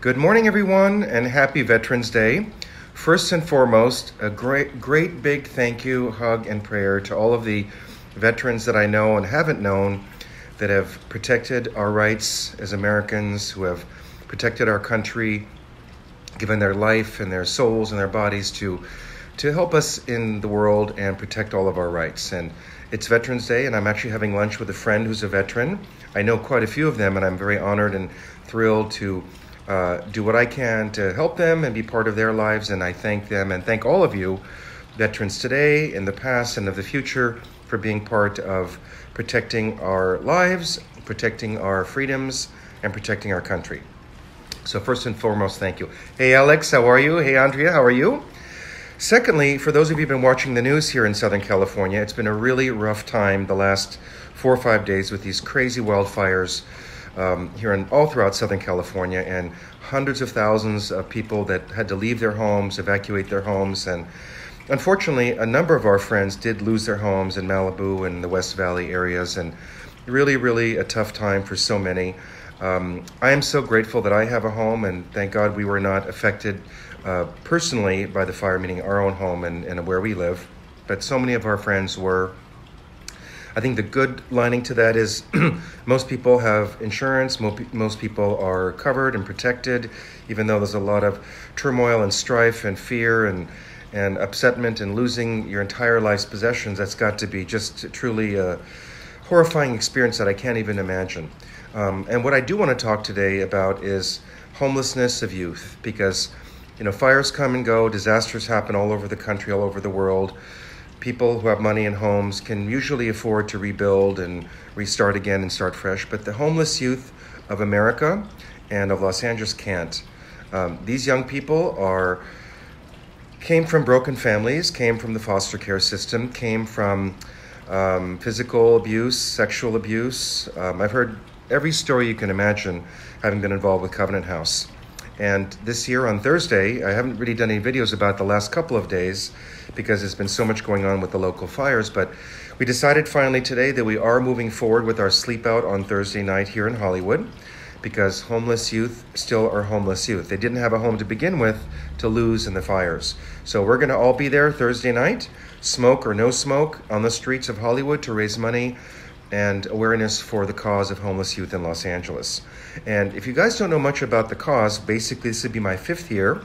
Good morning, everyone, and happy Veterans Day. First and foremost, a great big thank you, hug, and prayer to all of the veterans that I know and haven't known that have protected our rights as Americans, who have protected our country, given their life and their souls and their bodies to help us in the world and protect all of our rights. And it's Veterans Day, and I'm actually having lunch with a friend who's a veteran. I know quite a few of them, and I'm very honored and thrilled to do what I can to help them and be part of their lives. And I thank them and thank all of you, veterans today, in the past, and of the future, for being part of protecting our lives, protecting our freedoms, and protecting our country. So first and foremost, thank you. Hey, Alex, how are you? Hey, Andrea, how are you? Secondly, for those of you who've been watching the news here in Southern California, it's been a really rough time the last 4 or 5 days with these crazy wildfires here all throughout Southern California, and hundreds of thousands of people that had to leave their homes, evacuate their homes. And unfortunately, a number of our friends did lose their homes in Malibu and the West Valley areas, and really a tough time for so many. I am so grateful that I have a home, and thank God we were not affected personally by the fire, meaning our own home and where we live, but so many of our friends were. I think the good lining to that is most people have insurance, most people are covered and protected, even though there's a lot of turmoil and strife and fear and upsetment and losing your entire life's possessions. That's got to be just truly a horrifying experience that I can't even imagine. And what I do want to talk today about is homelessness of youth, because fires come and go, disasters happen all over the country, all over the world. People who have money and homes can usually afford to rebuild and restart again and start fresh, but the homeless youth of America and of Los Angeles can't. These young people came from broken families, came from the foster care system, came from physical abuse, sexual abuse. I've heard every story you can imagine, having been involved with Covenant House. And this year on Thursday, I haven't really done any videos about the last couple of days because there's been so much going on with the local fires, but we decided finally today that we are moving forward with our sleep out on Thursday night here in Hollywood, because homeless youth still are homeless youth. They didn't have a home to begin with to lose in the fires. So we're gonna all be there Thursday night, smoke or no smoke, on the streets of Hollywood to raise money and awareness for the cause of homeless youth in Los Angeles. And if you guys don't know much about the cause, basically this would be my 5th year.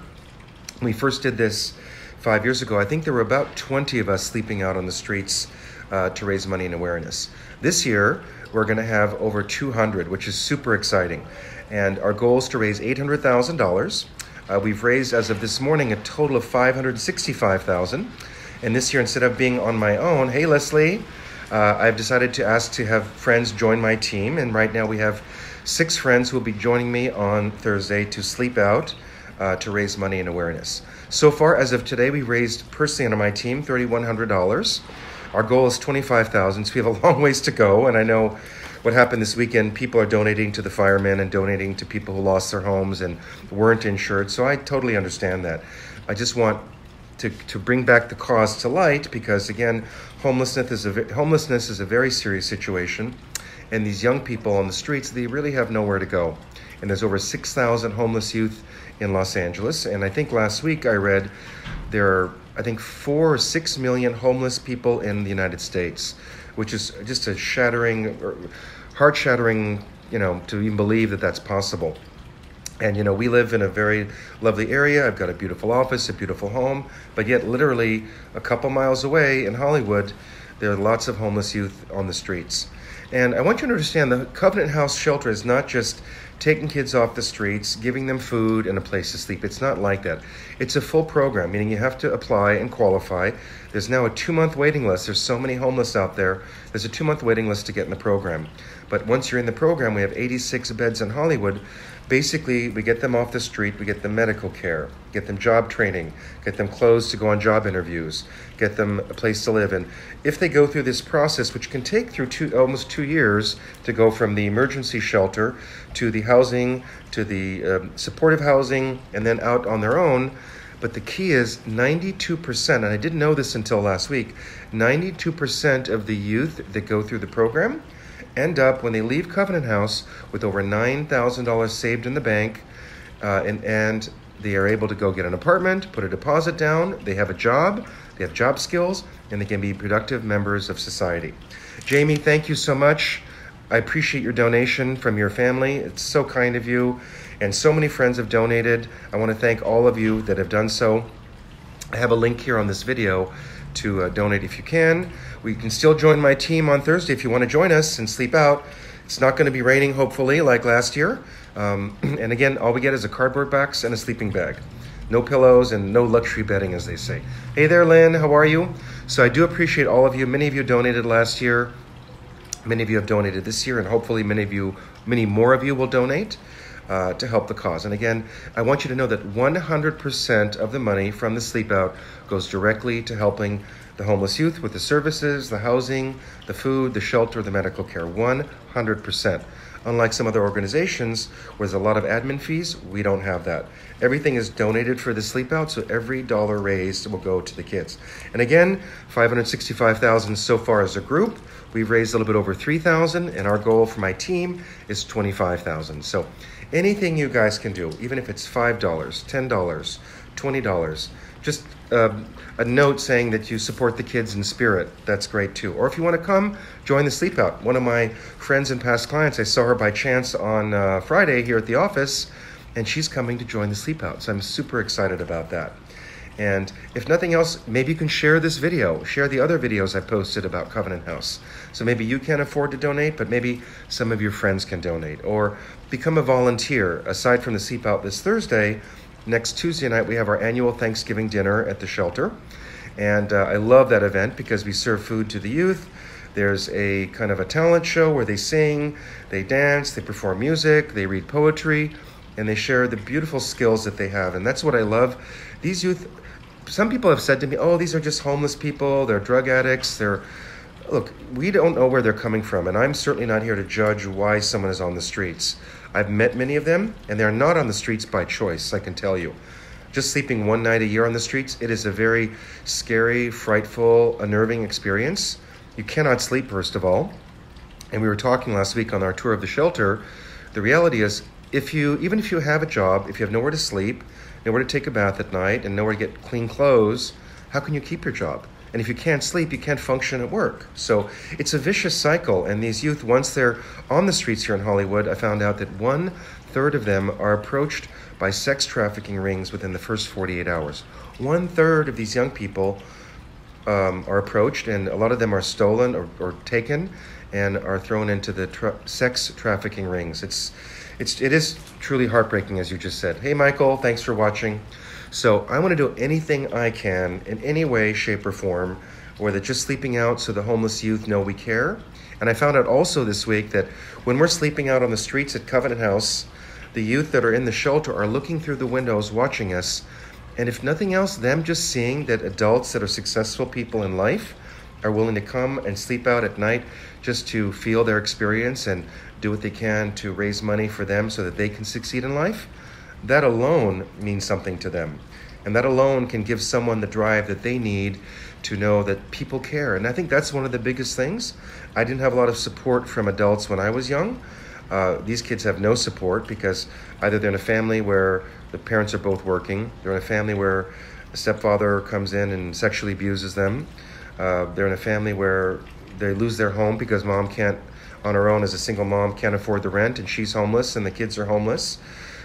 When we first did this 5 years ago, I think there were about 20 of us sleeping out on the streets to raise money and awareness. This year, we're gonna have over 200, which is super exciting. And our goal is to raise $800,000. We've raised, as of this morning, a total of $565,000. And this year, instead of being on my own, hey Leslie, I've decided to ask to have friends join my team, and right now we have 6 friends who will be joining me on Thursday to sleep out to raise money and awareness. So far, as of today, we raised personally on my team $3,100. Our goal is $25,000, so we have a long ways to go, and I know what happened this weekend. People are donating to the firemen and donating to people who lost their homes and weren't insured, so I totally understand that. I just want to bring back the cause to light, because again, homelessness is a very serious situation, and these young people on the streets, they really have nowhere to go. And there's over 6,000 homeless youth in Los Angeles, and I think last week I read there are 4 or 6 million homeless people in the United States, which is just a heart-shattering, to even believe that that's possible. And, we live in a very lovely area. I've got a beautiful office, a beautiful home, but yet literally a couple miles away in Hollywood, there are lots of homeless youth on the streets. And I want you to understand the Covenant House shelter is not just taking kids off the streets, giving them food and a place to sleep. It's not like that. It's a full program, meaning you have to apply and qualify. There's now a 2-month waiting list. There's so many homeless out there. There's a 2-month waiting list to get in the program. But once you're in the program, we have 86 beds in Hollywood. Basically, we get them off the street, we get them medical care, get them job training, get them clothes to go on job interviews, get them a place to live. And if they go through this process, which can take through almost 2 years to go from the emergency shelter to the housing, to the supportive housing, and then out on their own. But the key is 92%, and I didn't know this until last week, 92% of the youth that go through the program end up, when they leave Covenant House, with over $9,000 saved in the bank, and they are able to go get an apartment, put a deposit down, they have a job, they have job skills, and they can be productive members of society. Jamie, thank you so much. I appreciate your donation from your family. It's so kind of you, and so many friends have donated. I want to thank all of you that have done so. I have a link here on this video to donate if you can. We can still join my team on Thursday if you want to join us and sleep out. It's not going to be raining, hopefully, like last year. And again, all we get is a cardboard box and a sleeping bag. No pillows and no luxury bedding, as they say. Hey there, Lynn. How are you? So I do appreciate all of you. Many of you donated last year. Many of you have donated this year, and hopefully many more of you will donate to help the cause. And again, I want you to know that 100% of the money from the Sleep Out goes directly to helping the homeless youth with the services, the housing, the food, the shelter, the medical care. 100%. Unlike some other organizations where there's a lot of admin fees, we don't have that. Everything is donated for the Sleep Out, so every dollar raised will go to the kids. And again, $565,000 so far as a group. We've raised a little bit over $3,000, and our goal for my team is $25,000. So anything you guys can do, even if it's $5, $10, $20, just a note saying that you support the kids in spirit, that's great too. Or if you want to come, join the Sleep Out. One of my friends and past clients, I saw her by chance on Friday here at the office, and she's coming to join the Sleep Out. So I'm super excited about that. And if nothing else, maybe you can share this video, share the other videos I posted about Covenant House. So maybe you can't afford to donate, but maybe some of your friends can donate. Or become a volunteer. Aside from the Sleep Out this Thursday, next Tuesday night we have our annual Thanksgiving dinner at the shelter. And I love that event because we serve food to the youth. There's a kind of a talent show where they sing, they dance, they perform music, they read poetry, and they share the beautiful skills that they have. And that's what I love. These youth, some people have said to me, oh, these are just homeless people, they're drug addicts, look, we don't know where they're coming from, and I'm certainly not here to judge why someone is on the streets. I've met many of them, and they're not on the streets by choice, I can tell you. Just sleeping one night a year on the streets, it is a very scary, frightful, unnerving experience. You cannot sleep, first of all. And we were talking last week on our tour of the shelter. The reality is, even if you have a job, if you have nowhere to sleep, nowhere to take a bath at night, and nowhere to get clean clothes, how can you keep your job? And if you can't sleep, you can't function at work. So it's a vicious cycle. And these youth, once they're on the streets here in Hollywood, I found out that 1/3 of them are approached by sex trafficking rings within the first 48 hours. 1/3 of these young people are approached, and a lot of them are stolen or taken and are thrown into the sex trafficking rings. It is truly heartbreaking, as you just said. Hey, Michael, thanks for watching. So I want to do anything I can in any way, shape, or form, whether just sleeping out so the homeless youth know we care. And I found out also this week that when we're sleeping out on the streets at Covenant House, the youth that are in the shelter are looking through the windows watching us. And if nothing else, them just seeing that adults that are successful people in life are willing to come and sleep out at night just to feel their experience and do what they can to raise money for them so that they can succeed in life, that alone means something to them. And that alone can give someone the drive that they need to know that people care. And I think that's one of the biggest things. I didn't have a lot of support from adults when I was young. These kids have no support because either they're in a family where the parents are both working, they're in a family where a stepfather comes in and sexually abuses them, they're in a family where they lose their home because mom can't, on her own as a single mom, can't afford the rent, and she's homeless and the kids are homeless.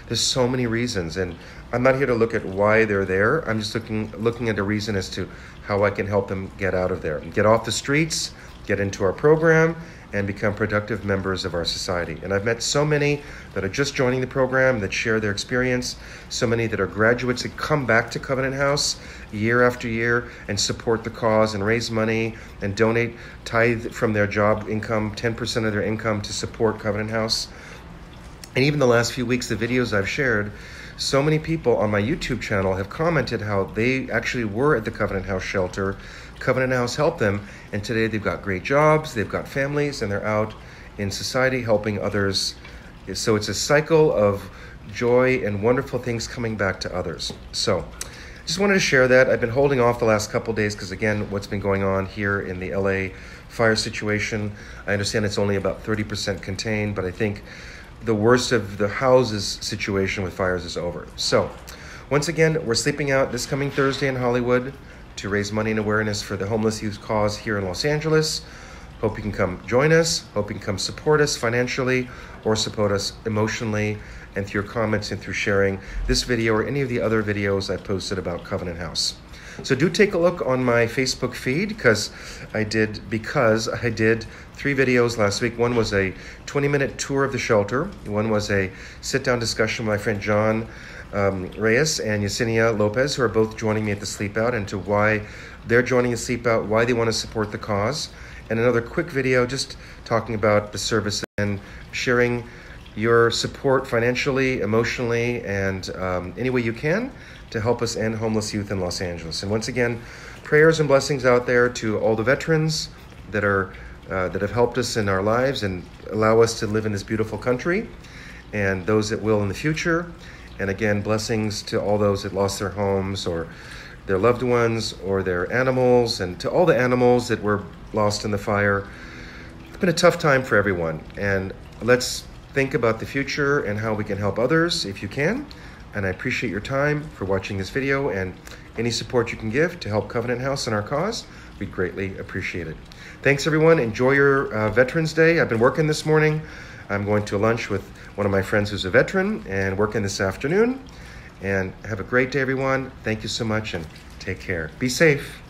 There's so many reasons, and I'm not here to look at why they're there. I'm just looking at a reason as to how I can help them get out of there and get off the streets, get into our program, and become productive members of our society. And I've met so many that are just joining the program that share their experience, so many that are graduates that come back to Covenant House year after year and support the cause and raise money and donate, tithe from their job income, 10% of their income to support Covenant House. And even the last few weeks, the videos I've shared, so many people on my YouTube channel have commented how they actually were at the Covenant House shelter. Covenant House helped them, and today they've got great jobs, they've got families, and they're out in society helping others. So it's a cycle of joy and wonderful things coming back to others. So just wanted to share that. I've been holding off the last couple days because, again, what's been going on here in the LA fire situation. I understand it's only about 30% contained, but I think the worst of the houses situation with fires is over. So, once again, we're sleeping out this coming Thursday in Hollywood to raise money and awareness for the homeless youth cause here in Los Angeles. Hope you can come join us. Hope you can come support us financially or support us emotionally and through your comments and through sharing this video or any of the other videos I posted about Covenant House. So do take a look on my Facebook feed because I did 3 videos last week. One was a 20-minute tour of the shelter. One was a sit-down discussion with my friend John Reyes and Yesenia Lopez, who are both joining me at the Sleep Out, and to why they're joining the Sleep Out, why they want to support the cause. And another quick video just talking about the service and sharing your support financially, emotionally, and any way you can to help us end homeless youth in Los Angeles. And once again, prayers and blessings out there to all the veterans that have helped us in our lives and allow us to live in this beautiful country, and those that will in the future. And again, blessings to all those that lost their homes or their loved ones or their animals, and to all the animals that were lost in the fire. It's been a tough time for everyone, and let's think about the future and how we can help others if you can. And I appreciate your time for watching this video, and any support you can give to help Covenant House and our cause, we'd greatly appreciate it. Thanks everyone. Enjoy your Veterans Day. I've been working this morning. I'm going to lunch with one of my friends who's a veteran and working this afternoon. And have a great day, everyone. Thank you so much and take care. Be safe.